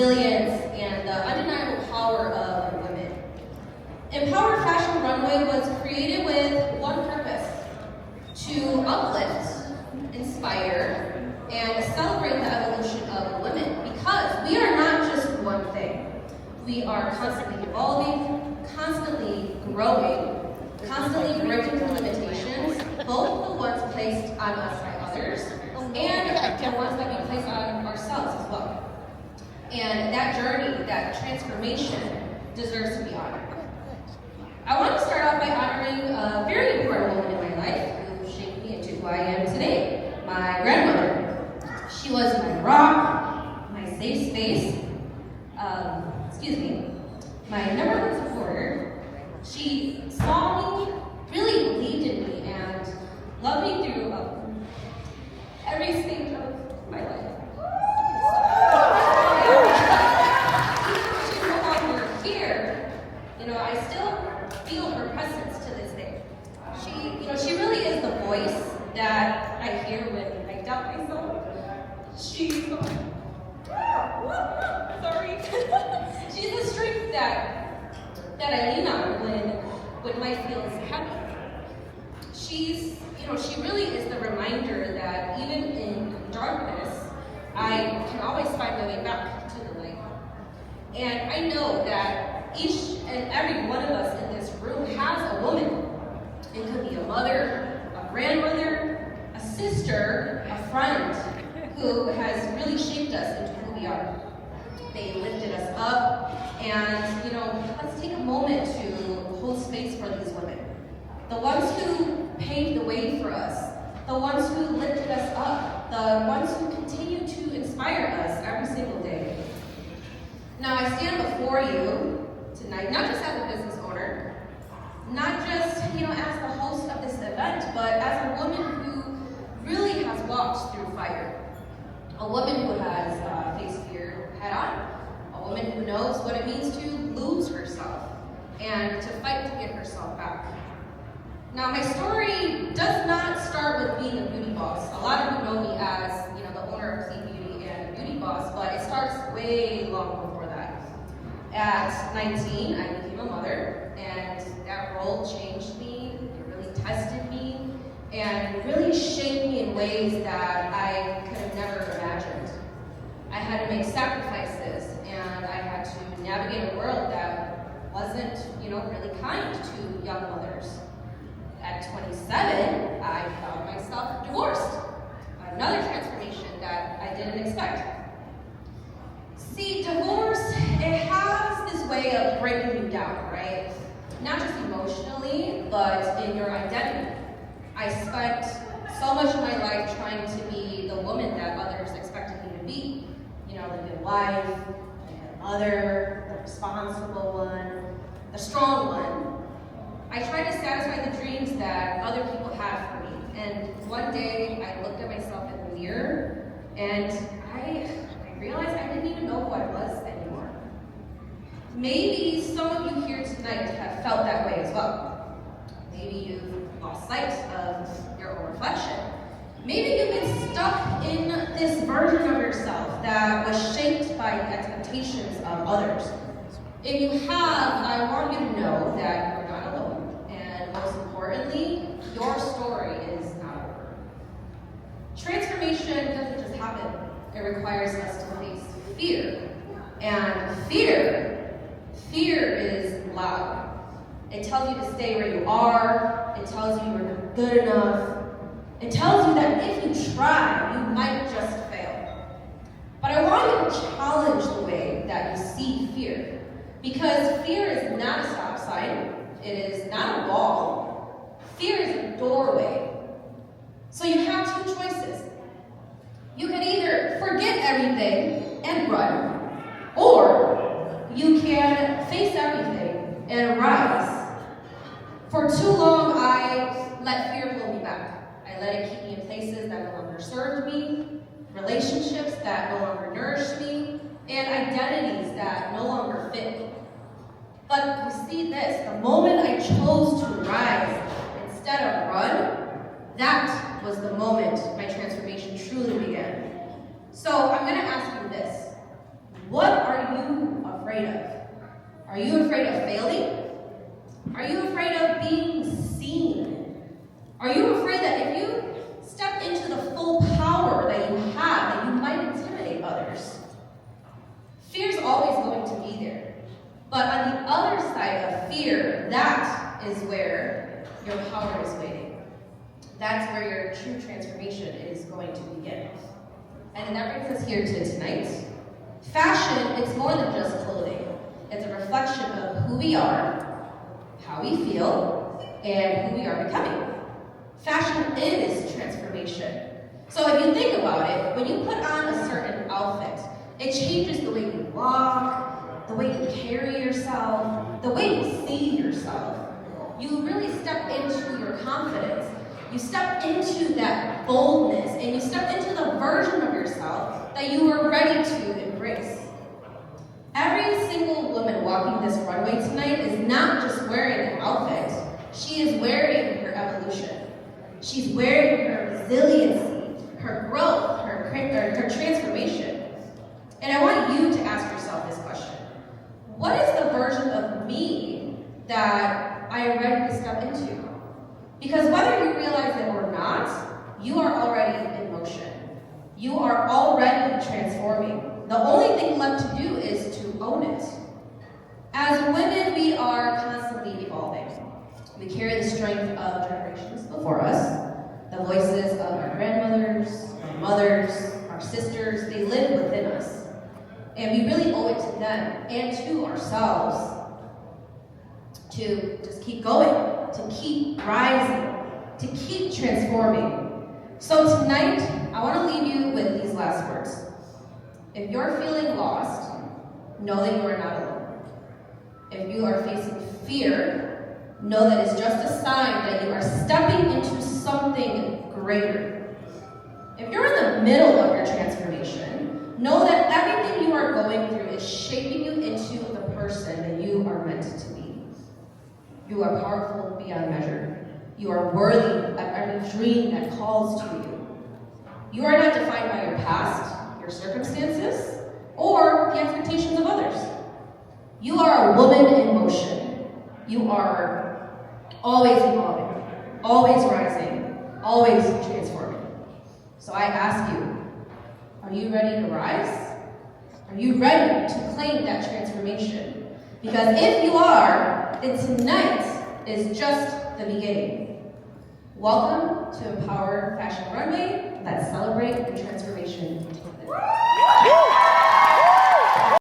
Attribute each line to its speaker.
Speaker 1: resilience, and the undeniable power of women. EmpowHer Fashion Runway was created with one purpose: to uplift, inspire, and celebrate the evolution of women, because we are not just one thing. We are constantly evolving, constantly growing, constantly breaking through limitations, both the ones placed on us by others and the ones that we place on ourselves as well. And that journey, that transformation, deserves to be honored. I want to start off by honoring a very important woman in my life who shaped me into who I am today, my grandmother. She was my rock, my safe space, my number one supporter. She saw me, really believed in me, and loved me through every stage of my life. She's no longer here. I still feel her presence to this day. She really is the voice that I hear when I doubt myself. She's she's the strength that I lean on when life feels heavy. She really is the reminder that even in darkness, I can always find my way back to the light. And I know that each and every one of us in this room has a woman. It could be a mother, a grandmother, a sister, a friend, who has really shaped us into who we are. They lifted us up, and let's take a moment to hold space for these women. The ones who paved the way for us, the ones who lifted us up, the ones who continue to inspire us every single day. Now I stand before you tonight, not just as a business owner, not just as the host of this event, but as a woman who really has walked through fire. A woman who has faced fear head on. A woman who knows what it means to lose herself and to fight to get herself back. Now, my story does not start with being a beauty boss. A lot of you know me as the owner of Clean Beauty and a beauty boss, but it starts way long before that. At 19, I became a mother, and that role changed me. It really tested me, and really shaped me in ways that I could have never imagined. I had to make sacrifices, and I had to navigate a world that wasn't, really kind to young mothers. At 27, I found myself divorced. Another transformation that I didn't expect. See, divorce, it has this way of breaking you down, right? Not just emotionally, but in your identity. I spent so much of my life trying to be the woman that others expected me to be. The good wife, the good mother, the responsible one, the strong one. I tried to satisfy the dreams that other people had for me. And one day, I looked at myself in the mirror, and I realized I didn't even know who I was anymore. Maybe some of you here tonight have felt that way as well. Maybe you've lost sight of your own reflection. Maybe you've been stuck in this version of yourself that was shaped by the expectations of others. If you have, I want you to know that you're not alone, and most importantly, your story is not over. Transformation doesn't just happen. It requires us to face fear. And fear is loud. It tells you to stay where you are. It tells you you're not good enough. It tells you that if you try, you might just fail. But I want you to challenge the way that you see fear. Because fear is not a stop sign. It is not a wall. Fear is a doorway. So you have two choices. You can either forget everything and run, or you can face everything and rise. For too long, I let fear hold me back. I let it keep me in places that no longer served me, relationships that no longer nourished me, and identities that no longer fit me. But you see this, the moment I chose to rise instead of run, that was the moment my transformation truly began. So I'm going to ask you this. What are afraid of? Are you afraid of failing? Are you afraid of being seen? Are you afraid that if you step into the full power that you have, that you might intimidate others? Fear's always going to be there. But on the other side of fear, that is where your power is waiting. That's where your true transformation is going to begin. And that brings us here to tonight. Fashion, it's more than just clothing. It's a reflection of who we are, how we feel, and who we are becoming. Fashion is transformation. So if you think about it, when you put on a certain outfit, it changes the way you walk, the way you carry yourself, the way you see yourself. You really step into your confidence. You step into that boldness, and you step into the version of yourself that you are ready to embrace. Every single woman walking this runway tonight is not just wearing an outfit. She is wearing her evolution. She's wearing her resiliency, her growth, her transformation. And I want you to ask yourself this question. What is the version of me that I am ready to step into? Because whether you realize it or not, you are already in motion. You are already transforming. The only thing left to do is to own it. As women, we are constantly evolving. We carry the strength of generations before us, the voices of our grandmothers, our mothers, our sisters. They live within us. And we really owe it to them and to ourselves to just keep going, to keep rising, to keep transforming. So tonight, I want to leave you with these last words. If you're feeling lost, know that you are not alone. If you are facing fear, know that it's just a sign that you are stepping into something greater. If you're in the middle of your transformation, know that everything you are going through is shaping you into the person that you are meant to be. You are powerful beyond measure. You are worthy of every dream that calls to you. You are not defined by your past, your circumstances, or the expectations of others. You are a woman in motion. You are always evolving, always rising, always transforming. So I ask you, are you ready to rise? Are you ready to claim that transformation? Because if you are, then tonight is just the beginning. Welcome to EmpowHer Fashion Runway. Let's celebrate your transformation together.